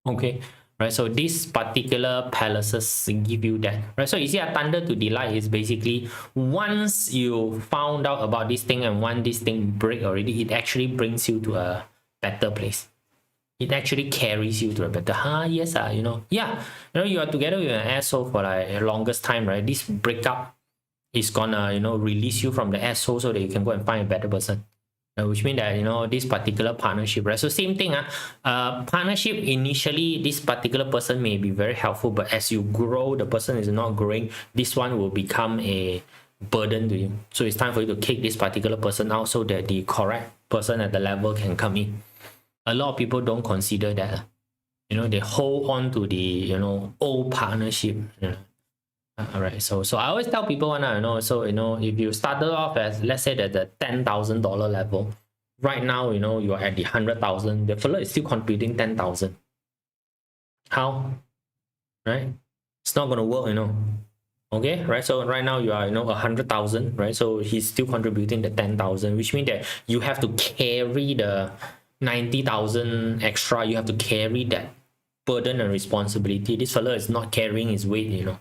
Okay, right? So this particular palaces give you that, right? So you see, a thunder to delight is basically once you found out about this thing and once this thing break already, it actually brings you to a better place. It actually carries you to a better, yes, you know, yeah, you know, you are together with an asshole for like the longest time, right? This breakup is gonna, you know, release you from the asshole so that you can go and find a better person. Which means that, you know, this particular partnership, right? So same thing, partnership initially, this particular person may be very helpful, but as you grow, the person is not growing, this one will become a burden to you. So it's time for you to kick this particular person out so that the correct person at the level can come in. A lot of people don't consider that. You know, they hold on to the, you know, old partnership. You know. All right, so I always tell people, you know, so, you know, if you started off as, let's say, that the $10,000 level, right now, you know, you're at the 100,000, the fellow is still contributing 10,000. How? Right? It's not gonna work, you know. Okay, right? So right now you are, you know, 100,000, right? So he's still contributing the 10,000, which means that you have to carry the 90,000 extra. You have to carry that burden and responsibility. This fellow is not carrying his weight, you know.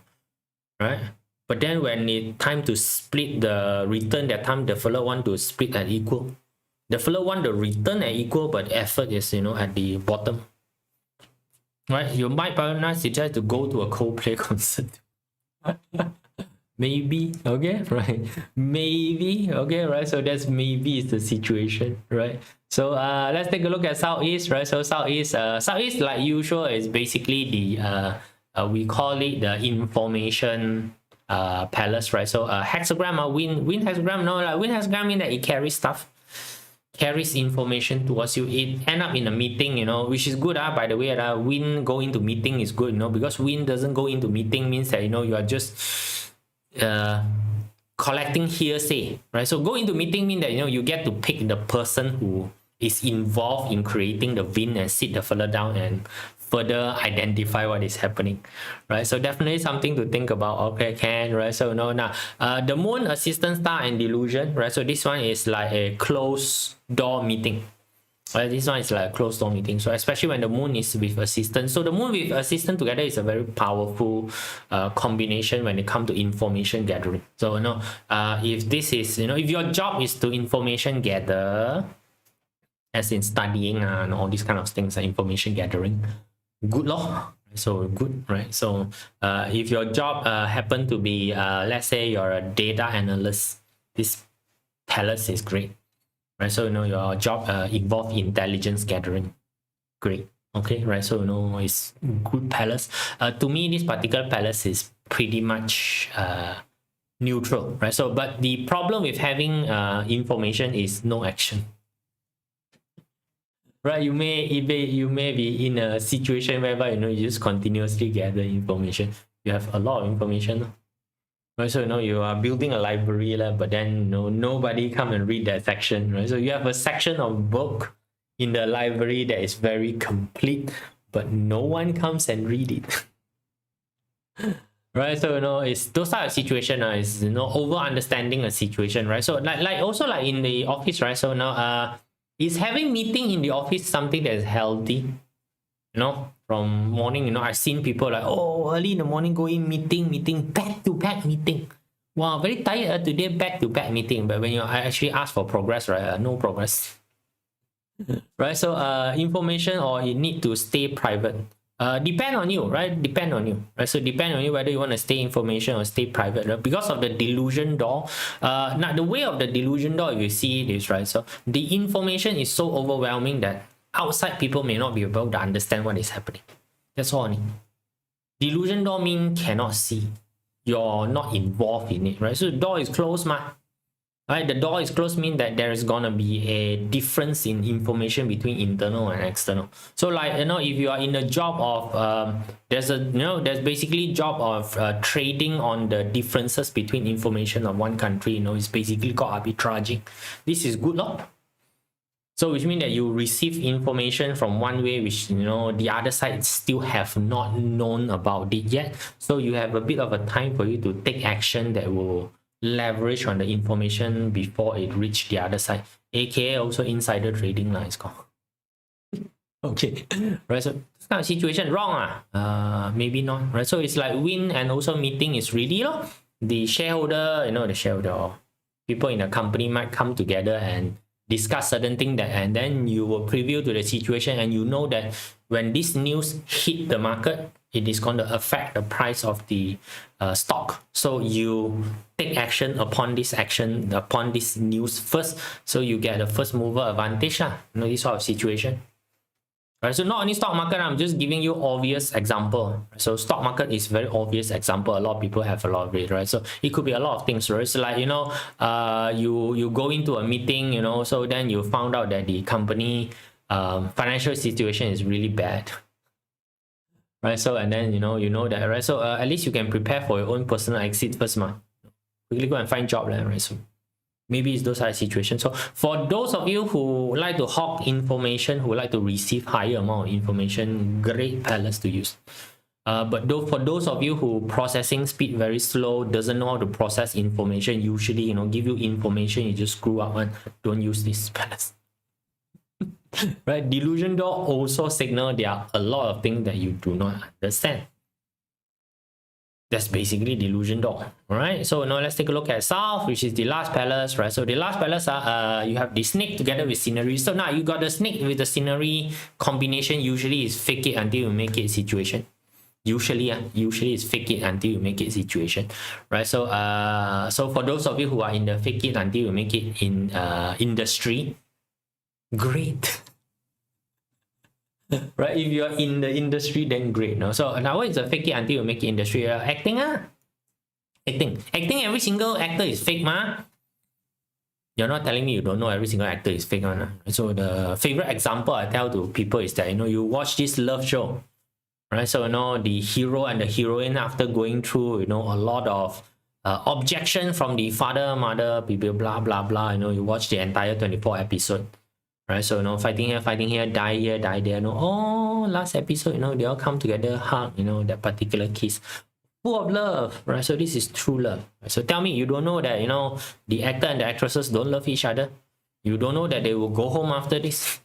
Right? But then when it's time to split the return, that time the fellow want to split at equal. The fellow want the return at equal, but effort is, you know, at the bottom. Right? You might prioritize suggest to go to a Coldplay concert. Maybe, okay, right? Maybe, okay, right? So that's maybe is the situation, right? So let's take a look at Southeast, right? So Southeast, like usual, is basically the we call it the information palace, right? So hexagram, win hexagram, no, like win hexagram mean that it carries stuff, carries information towards you. It end up in a meeting, you know, which is good. By the way, win go into meeting is good, you know, because win doesn't go into meeting means that, you know, you are just collecting hearsay, right? So go into meeting mean that, you know, you get to pick the person who is involved in creating the win and sit the fella down and further identify what is happening, right? So definitely something to think about. Okay, right? So no, now the moon, assistant star, and delusion, right? So this one is like a closed door meeting. Right? This one is like a closed door meeting. So especially when the moon is with assistant. So the moon with assistant together is a very powerful combination when it comes to information gathering. So, you know, if this is, you know, if your job is to information gather, as in studying and all these kind of things, information gathering, good law. So good, right? So if your job happen to be, let's say you're a data analyst, this palace is great. Right, so, you know, your job involve intelligence gathering, great. Okay, right, so, you know, it's good palace. To me, this particular palace is pretty much neutral, right? So, but the problem with having information is no action. right? You may be in a situation whereby you just continuously gather information. You have a lot of information, right? So you are building a library, but then nobody come and read that section, right? So you have a section of book in the library that is very complete, but no one comes and read it. Right, so it's those type of situation is over understanding a situation, right? So like also like in the office, right? So now is having meeting in the office something that is healthy? From morning, I've seen people like, oh, early in the morning go in meeting, back to back meeting. Wow, very tired today, back to back meeting. But when I actually ask for progress, right? No progress. Right, so information or it need to stay private. Depend on you, right? Depend on you, right? So depend on you whether you want to stay information or stay private, right? Because of the delusion door. Now the way of the delusion door, if you see it, is right. So the information is so overwhelming that outside people may not be able to understand what is happening. That's all. Delusion door mean cannot see. You're not involved in it, right? So the door is closed, right? The door is closed mean that there is gonna be a difference in information between internal and external. So like if you are in a job of there's basically job of trading on the differences between information of one country. It's basically called arbitraging. This is good, law. So which means that you receive information from one way which the other side still have not known about it yet. So you have a bit of a time for you to take action that will leverage on the information before it reach the other side, aka also insider trading it's called. Okay, right? So this kind of situation wrong maybe not, right? So it's like win and also meeting is really the shareholder, the shareholder or people in the company might come together and discuss certain thing and then you will preview to the situation and that when this news hit the market, it is going to affect the price of the stock. So you take action upon this news first, so you get a first mover advantage. This sort of situation. Right, so not only stock market, I'm just giving you obvious example. So stock market is very obvious example. A lot of people have a lot of it, right? So it could be a lot of things, right? So like you go into a meeting, so then you found out that the company financial situation is really bad, right? So and then you know that, right? So at least you can prepare for your own personal exit first, quickly go and find job, right? So maybe it's those kind of situations. So for those of you who like to hawk information, who like to receive higher amount of information, great palace to use. But for those of you who processing speed very slow, doesn't know how to process information, usually give you information, you just screw up and don't use this palace. Right? Delusion door also signal there are a lot of things that you do not understand. That's basically delusion door. All right, so now let's take a look at South, which is the last palace, right? So the last palace, you have the snake together with scenery. So now you got the snake with the scenery combination. Usually is fake it until you make it situation. Usually is fake it until you make it situation, right? So so for those of you who are in the fake it until you make it in industry, great. Right, if you're in the industry, then great. So now what is the fake it until you make it industry? Acting every single actor is fake You're not telling me you don't know every single actor is fake So the favorite example I tell to people is that you watch this love show, right? So the hero and the heroine, after going through a lot of objection from the father, mother, people, blah blah blah, you watch the entire 24 episode. Right, so fighting here, die there. Last episode, they all come together, hug, that particular kiss, full of love, right? So this is true love. So tell me, you don't know that the actor and the actresses don't love each other? You don't know that they will go home after this?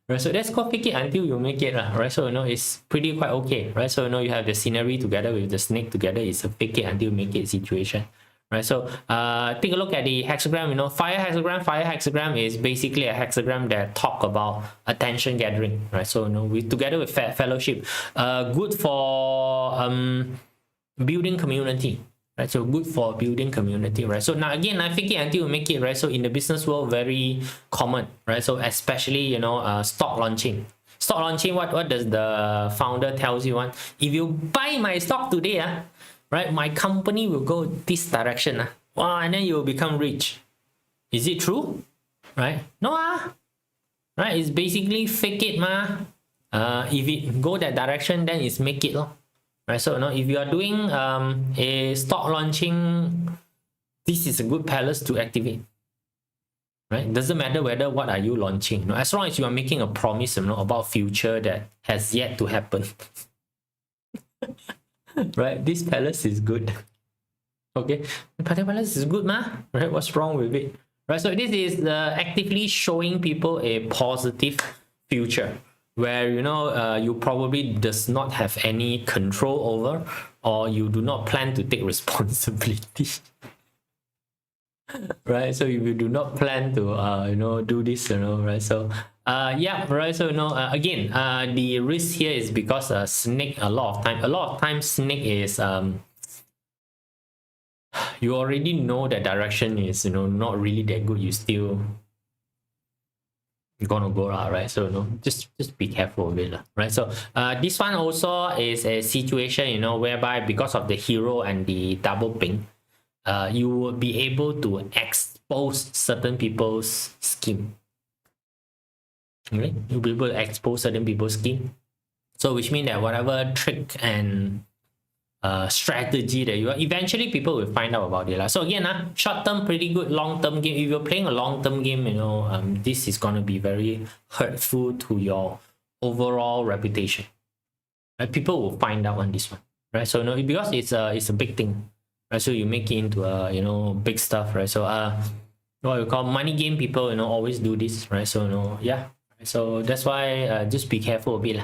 Right, so that's called fake it until you make it, right? So it's pretty quite okay, right? So you have the scenery together with the snake together. It's a fake it until you make it situation. Right, so take a look at the hexagram. Fire hexagram is basically a hexagram that talk about attention gathering, right? So together with fellowship, good for building community, right? So good for building community, right? So now again, I fake it until you make it, right? So in the business world, very common, right? So especially stock launching. What does the founder tells you? If you buy my stock today, right, my company will go this direction. Wow, and then you will become rich. Is it true? Right? No. right? It's basically fake it, ma. If it go that direction, then it's make it, lor. Right? So, if you are doing a stock launching, this is a good palace to activate. Right? Doesn't matter whether what are you launching, as long as you are making a promise, about future that has yet to happen. Right? This palace is good. Okay, the palace is good, ma. Right? What's wrong with it? Right? So this is actively showing people a positive future where you probably does not have any control over, or you do not plan to take responsibility. Right? So if you do not plan to do this, right? So yeah, right. So again, the risk here is because snake a lot of times snake is you already know that direction is not really that good, you still gonna go out, right? So just be careful of it, right? So this one also is a situation whereby because of the hero and the double ping, you will be able to expose certain people's scheme. Okay, you'll be able to expose certain people's scheme. So which means that whatever trick and strategy that you are, eventually people will find out about it. So again, short term pretty good, long term game. If you're playing a long term game, this is gonna be very hurtful to your overall reputation. Right? People will find out on this one, right? So because it's a big thing. Right? So you make it into big stuff, right? So what you call money game people always do this, right? So yeah, so that's why just be careful of it.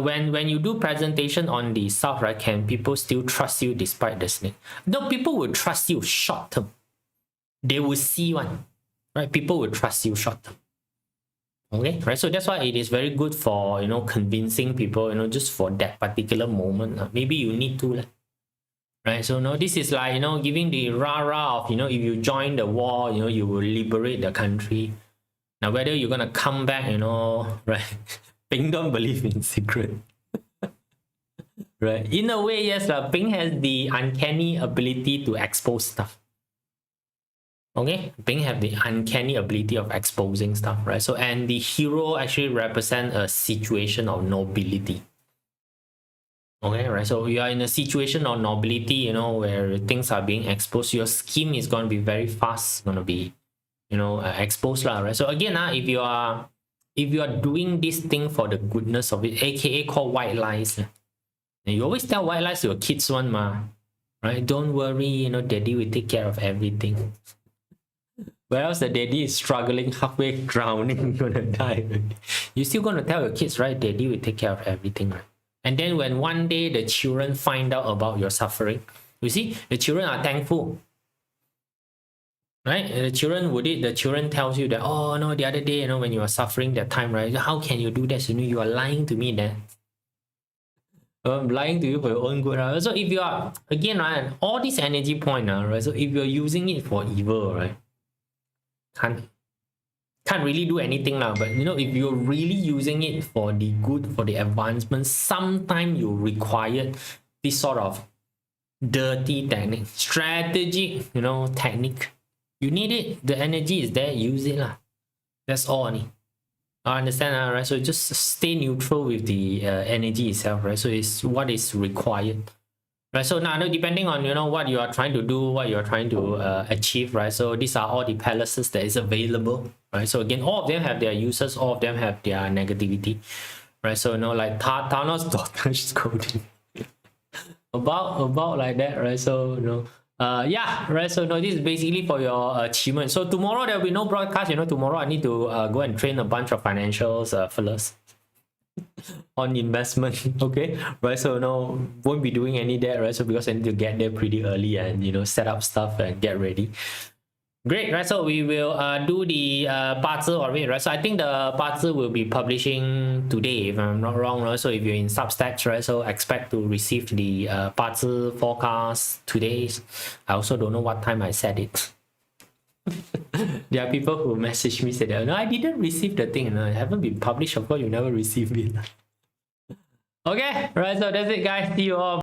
When you do presentation on the south, right, can people still trust you despite the snake? No, people will trust you short term. They will see one, right? People will trust you short term. Okay, right? So that's why it is very good for convincing people, just for that particular moment. Maybe you need to. Right, so this is like giving the rah-rah of if you join the war, you will liberate the country. Now whether you're gonna come back, right? Ping don't believe in secret. Right, in a way, yes, Ping has the uncanny ability to expose stuff. Okay, Ping have the uncanny ability of exposing stuff, right? So and the hero actually represent a situation of nobility. Okay, right. So you are in a situation of nobility, where things are being exposed. Your scheme is going to be very fast, going to be, exposed, right? So again, if you are doing this thing for the goodness of it, aka called white lies, and you always tell white lies to your kids, one ma, right? Don't worry, daddy will take care of everything. Whereas the daddy is struggling, halfway drowning, gonna die. You still gonna tell your kids, right? Daddy will take care of everything, right? And then when one day the children find out about your suffering, you see, the children are thankful. Right? The children tells you that, oh no, the other day, when you are suffering that time, right? How can you do that? You are lying to me then. I'm lying to you for your own good. Right? So if you are, again, right, all this energy point, right? So if you're using it for evil, right? Can't really do anything now, but if you're really using it for the good, for the advancement, sometimes you require this sort of dirty technique, strategic technique. You need it. The energy is there, use it lah. That's all. I understand, right? So just stay neutral with the energy itself, right? So it's what is required. Right, so now depending on what you are trying to do, what you are trying to achieve, right? So these are all the palaces that is available, right? So again, all of them have their uses, all of them have their negativity, right? So like Thanos' daughter scolding about like that, right? So yeah, right. So this is basically for your achievement. So tomorrow there will be no broadcast. Tomorrow I need to go and train a bunch of financials fellas on investment. Okay, right? So won't be doing any of that, right? So because I need to get there pretty early and set up stuff and get ready. Great, right? So we will do the parts of it, right? So I think the parts will be publishing today, if I'm not wrong, right? So if you're in Substacks, right? So expect to receive the parts forecast today. I also don't know what time I said it. There are people who message me said, no, I didn't receive the thing. I haven't been published. Of course, you never received it. Okay, right. So that's it, guys. See you all.